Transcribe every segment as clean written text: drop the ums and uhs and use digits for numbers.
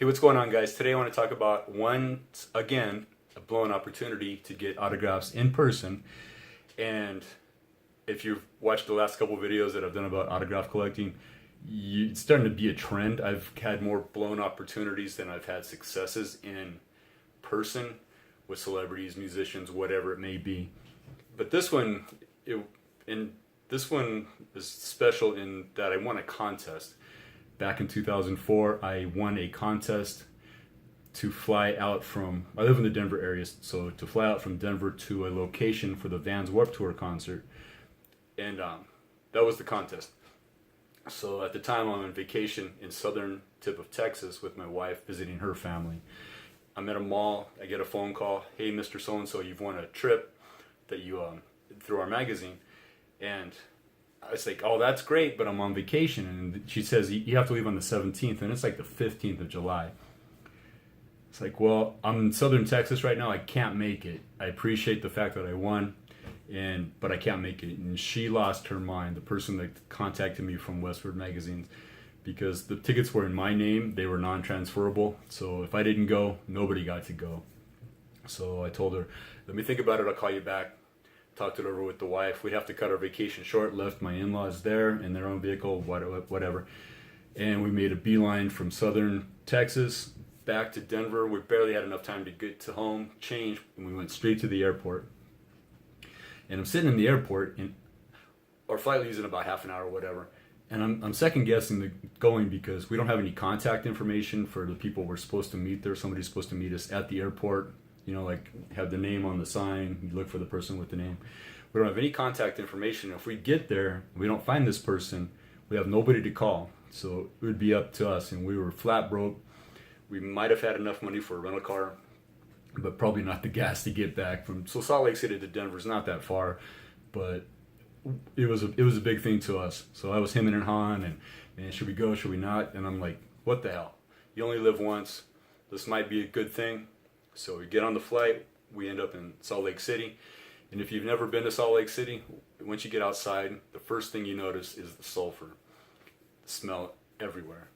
Hey, what's going on, guys? Today I want to talk about once again a blown opportunity to get autographs in person. And if you've watched the last couple videos that I've done about autograph collecting, it's starting to be a trend. I've had more blown opportunities than I've had successes in person with celebrities, musicians, whatever it may be. But this one is special in that I won a contest. Back in 2004, I won a contest to fly out from, I live in the Denver area, so to fly out from Denver to a location for the Vans Warped Tour concert. And that was the contest. So at the time, I'm on vacation in southern tip of Texas with my wife, visiting her family. I'm at a mall, I get a phone call, hey, Mr. So-and-so, you've won a trip that you through our magazine. And I was like, oh, that's great, but I'm on vacation. And she says, you have to leave on the 17th, and it's like the 15th of July. It's like, well, I'm in southern Texas right now. I can't make it. I appreciate the fact that I won, but I can't make it. And she lost her mind, the person that contacted me from Westward Magazines, because the tickets were in my name. They were non-transferable. So if I didn't go, nobody got to go. So I told her, let me think about it. I'll call you back. Talked it over with the wife. We'd have to cut our vacation short. Left my in-laws there in their own vehicle, whatever. And we made a beeline from southern Texas back to Denver. We barely had enough time to get to home, change, and we went straight to the airport. And I'm sitting in the airport, and our flight leaves in about half an hour or whatever. And I'm second guessing going because we don't have any contact information for the people we're supposed to meet there. Somebody's supposed to meet us at the airport. You know, like have the name on the sign, you look for the person with the name. We don't have any contact information. If we get there, we don't find this person, we have nobody to call. So it would be up to us, and we were flat broke. We might have had enough money for a rental car, but probably not the gas to get back from. So Salt Lake City to Denver is not that far, but it was a big thing to us. So I was hemming and hawing, and man, should we go, should we not? And I'm like, what the hell? You only live once. This might be a good thing. So we get on the flight, we end up in Salt Lake City. And if you've never been to Salt Lake City, once you get outside, the first thing you notice is the sulfur. The smell everywhere.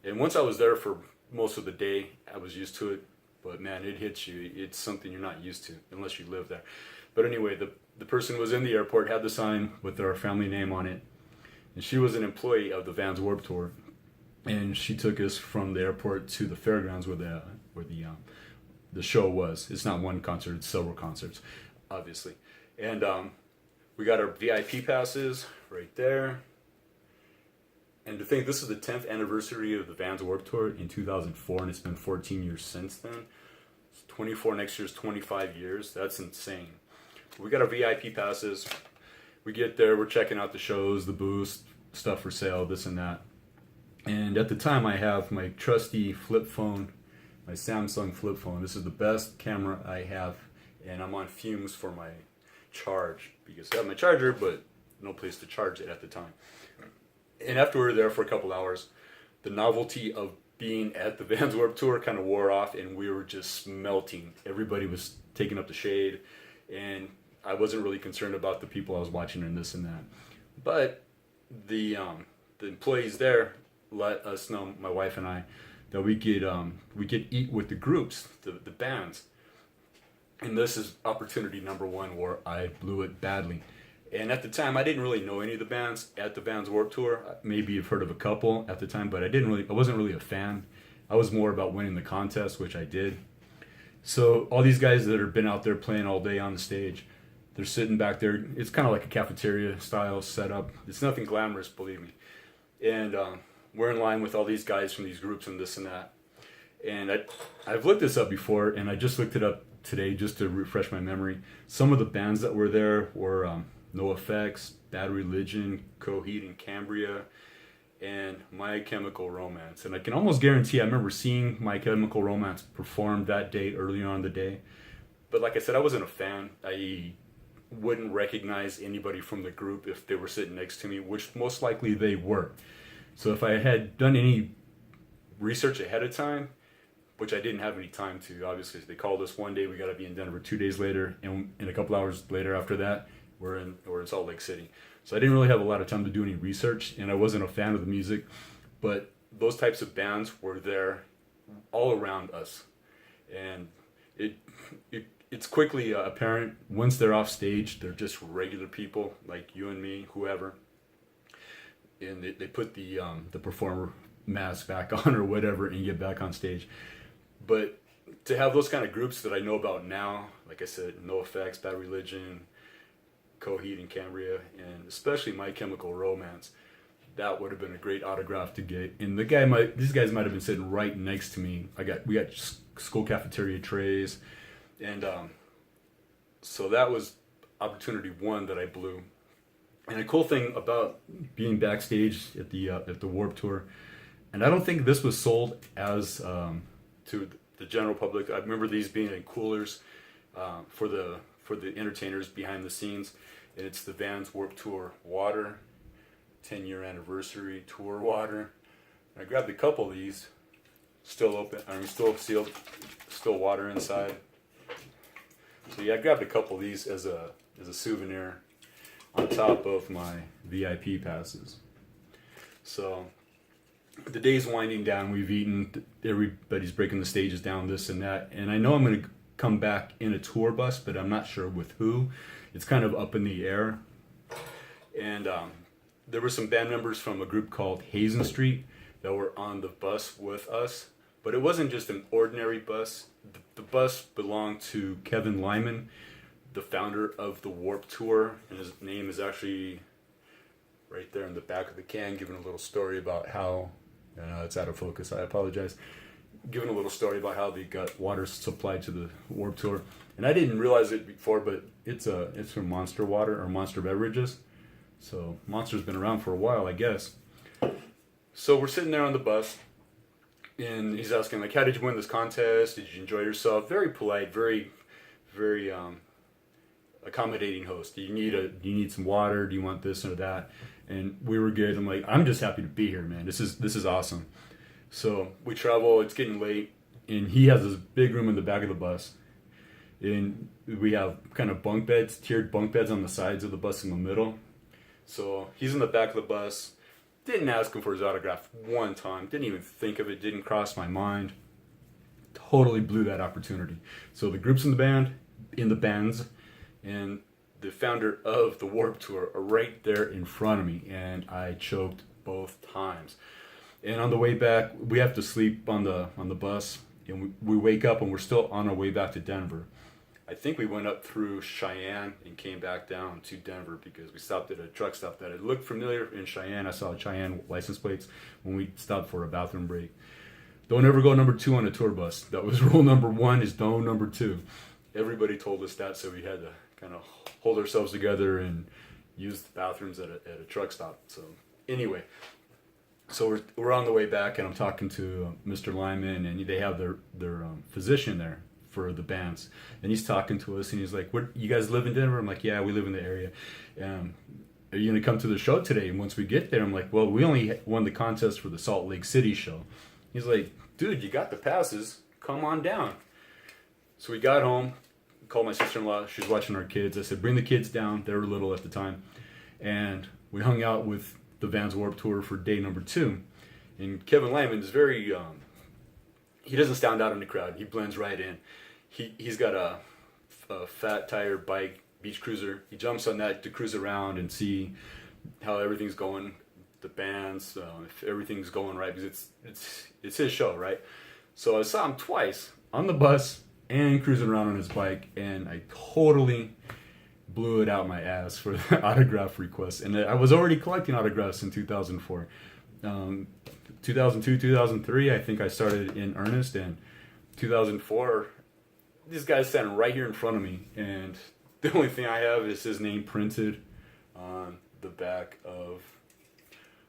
And once I was there for most of the day, I was used to it. But man, it hits you. It's something you're not used to unless you live there. But anyway, the person was in the airport, had the sign with our family name on it. And she was an employee of the Vans Warped Tour. And she took us from the airport to the fairgrounds where the show was. It's not one concert, it's several concerts, obviously. And we got our VIP passes right there. And to think this is the 10th anniversary of the Vans Warped Tour in 2004, and it's been 14 years since then. It's 24, next year's 25 years. That's insane. We got our VIP passes. We get there, we're checking out the shows, the booths, stuff for sale, this and that. And at the time I have my trusty flip phone, my Samsung flip phone. This is the best camera I have, and I'm on fumes for my charge because I have my charger, but no place to charge it at the time. And after we were there for a couple hours, the novelty of being at the Vans Warped Tour kind of wore off, and we were just melting. Everybody was taking up the shade, and I wasn't really concerned about the people I was watching and this and that. But the employees there let us know, my wife and I, that we could eat with the groups, the bands. And this is opportunity number one where I blew it badly. And at the time, I didn't really know any of the bands at the Vans Warped Tour. Maybe you've heard of a couple at the time, but I wasn't really a fan. I was more about winning the contest, which I did. So all these guys that have been out there playing all day on the stage, they're sitting back there. It's kind of like a cafeteria style setup. It's nothing glamorous, believe me. And we're in line with all these guys from these groups and this and that. And I've looked this up before, and I just looked it up today just to refresh my memory. Some of the bands that were there were NoFX, Bad Religion, Coheed and Cambria, and My Chemical Romance. And I can almost guarantee I remember seeing My Chemical Romance perform that day, earlier on in the day. But like I said, I wasn't a fan. I wouldn't recognize anybody from the group if they were sitting next to me, which most likely they were. So if I had done any research ahead of time, which I didn't have any time to, obviously, they called us one day, we got to be in Denver 2 days later, and a couple hours later after that, we're in Salt Lake City. So I didn't really have a lot of time to do any research, and I wasn't a fan of the music, but those types of bands were there all around us, and it, it's quickly apparent once they're off stage, they're just regular people like you and me, whoever, and they put the performer mask back on or whatever and get back on stage. But to have those kind of groups that I know about now, like I said, NoFX, Bad Religion, Coheed and Cambria, and especially My Chemical Romance, that would have been a great autograph to get. And these guys might have been sitting right next to me. We got school cafeteria trays, and so that was opportunity one that I blew. And a cool thing about being backstage at the Warped Tour, and I don't think this was sold as to the general public. I remember these being in coolers for the entertainers behind the scenes, and it's the Vans Warped Tour water, 10-year anniversary tour water. And I grabbed a couple of these, still open, still sealed, still water inside. So yeah, I grabbed a couple of these as a souvenir on top of my VIP passes. So the day's winding down, we've eaten, everybody's breaking the stages down, this and that, and I know I'm going to come back in a tour bus, but I'm not sure with who. It's kind of up in the air. And there were some band members from a group called Hazen Street that were on the bus with us, but it wasn't just an ordinary bus. The bus belonged to Kevin Lyman, the founder of the Warped Tour, and his name is actually right there in the back of the can, giving a little story about how, it's out of focus, I apologize, giving a little story about how they got water supplied to the Warped Tour. And I didn't realize it before, but it's from Monster Water or Monster Beverages. So Monster's been around for a while, I guess. So we're sitting there on the bus, and he's asking, like, how did you win this contest? Did you enjoy yourself? Very polite, very, very accommodating host. Do you need some water? Do you want this or that? And we were good. I'm like, I'm just happy to be here, man. This is awesome. So we travel. It's getting late, and he has this big room in the back of the bus, and we have kind of bunk beds, tiered bunk beds on the sides of the bus in the middle. So he's in the back of the bus. Didn't ask him for his autograph one time. Didn't even think of it. Didn't cross my mind. Totally blew that opportunity. So the groups in the bands, and the founder of the Warped Tour are right there in front of me, and I choked both times. And on the way back, we have to sleep on the bus, and we wake up and we're still on our way back to Denver. I think we went up through Cheyenne and came back down to Denver because we stopped at a truck stop that had looked familiar in Cheyenne. I saw Cheyenne license plates when we stopped for a bathroom break. Don't ever go number 2 on a tour bus. That was rule number 1, is don't number 2. Everybody told us that, so we had to kind of hold ourselves together and use the bathrooms at a truck stop. So anyway, so we're on the way back, and I'm talking to Mr. Lyman, and they have their physician there for the bands, and he's talking to us, and he's like, "What, you guys live in Denver?" I'm like, "Yeah, we live in the area. Are you gonna come to the show today?" And once we get there, I'm like, "Well, we only won the contest for the Salt Lake City show." He's like, "Dude, you got the passes. Come on down." So we got home, called my sister-in-law. She's watching our kids. I said, "Bring the kids down." They were little at the time, and we hung out with the Vans Warped Tour for day number 2. And Kevin Lyman is very, he doesn't stand out in the crowd. He blends right in. He's got a fat tire bike, beach cruiser. He jumps on that to cruise around and see how everything's going, the bands, if everything's going right, because it's his show, right? So I saw him twice on the bus and cruising around on his bike, and I totally blew it out my ass for the autograph request. And I was already collecting autographs in 2004. 2002, 2003, I think I started in earnest, and 2004, this guy's standing right here in front of me, and the only thing I have is his name printed on the back of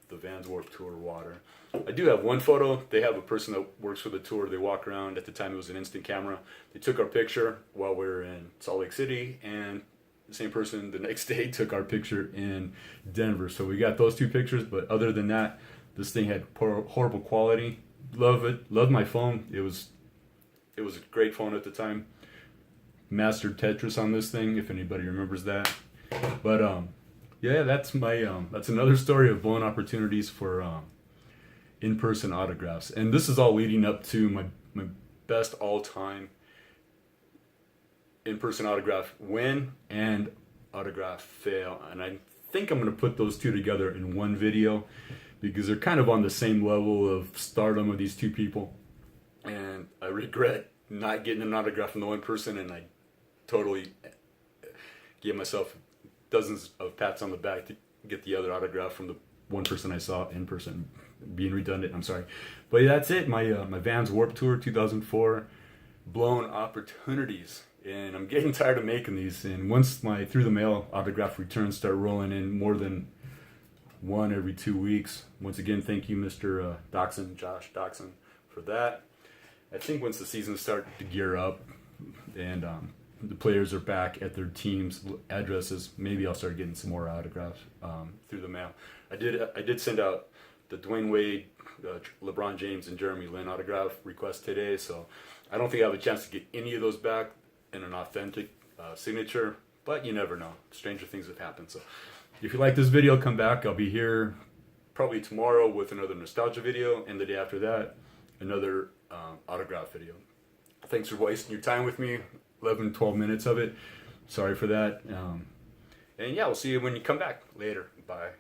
the Vans Warped Tour water. I do have one photo. They have a person that works for the tour. They walk around. At the time, it was an instant camera. They took our picture while we were in Salt Lake City, and the same person the next day took our picture in Denver. So we got those 2 pictures, but other than that, this thing had horrible quality. Love it. Loved my phone. It was a great phone at the time. Mastered Tetris on this thing, if anybody remembers that. But yeah, that's my that's another story of blowing opportunities for in-person autographs. And this is all leading up to my best all-time in-person autograph win and autograph fail. And I think I'm going to put those two together in one video because they're kind of on the same level of stardom of these two people. And I regret not getting an autograph from the one person, and I totally gave myself dozens of pats on the back to get the other autograph from the one person I saw in person. Being redundant, I'm sorry. But yeah, that's it. My Vans Warped Tour 2004 blown opportunities. And I'm getting tired of making these. And once my through the mail autograph returns start rolling in more than one every 2 weeks. Once again, thank you, Mr. Doxson, Josh Doxson, for that. I think once the seasons start to gear up and the players are back at their teams' addresses, maybe I'll start getting some more autographs through the mail. I did send out the Dwayne Wade, LeBron James, and Jeremy Lin autograph request today, so I don't think I have a chance to get any of those back in an authentic signature, but you never know. Stranger things have happened. So if you like this video, come back. I'll be here probably tomorrow with another nostalgia video, and the day after that, another autograph video. Thanks for wasting your time with me, 11, 12 minutes of it. Sorry for that. And yeah, we'll see you when you come back later. Bye.